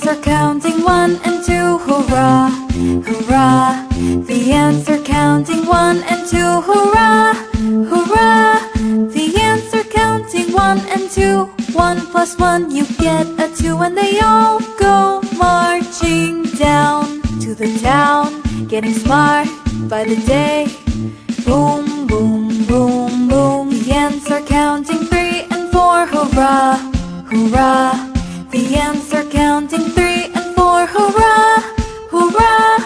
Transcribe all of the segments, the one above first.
are counting 1 and 2, hurrah, hurrah. The ants are counting 1 and 2, hurrah, hurrah. The ants are counting 1 and 2. 1 plus 1, you get a 2, and they all go marching down to the town, getting smart by the day. Boom, boom, boom, boom. The ants are counting 3 and 4, hurrah, hurrah. The ants are counting 3 and 4, hurrah, hurrah.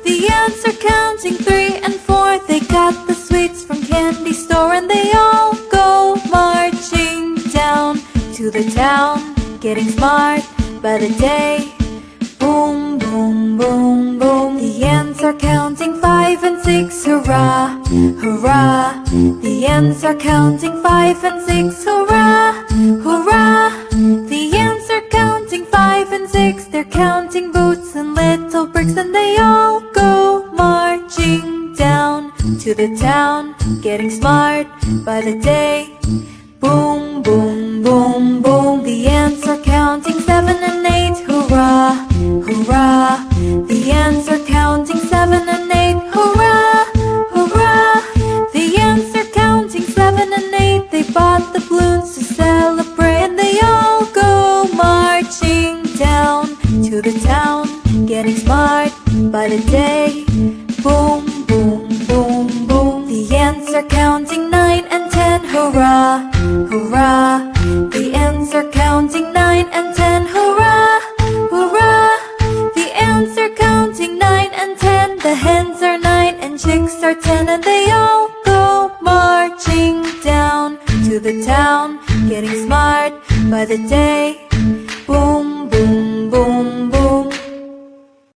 The ants are counting 3 and 4. They got the sweets from candy store, and they all go marching down to the town, getting smart by the day. Boom, boom, boom, boom. The ants are counting 5 and 6, hurrah, hurrah. The ants are counting 5 and 6, hurrah, hurrah. The ants are counting 5 and 6. They're counting boots and little bricks, and they all go marching down to the town, getting smart by the day. Boom, boom, boom, boom. The ants are counting 7 and 8, hurrah, hurrah. The ants are counting 7 and 8, hurrah, hurrah. The ants are counting 7 and 8. They bought the balloons to celebrate, and they all go marching down to the town, getting smart by the day. Boom, boom, boom, boom. The ants are counting 9 and 10, hurrah, hurrah. The ants are counting 9 and 10, hurrah, hurrah. The ants are counting 9 and 10. The hens are 9 and chicks are 10, and they all go marching down to the town, getting smart by the day.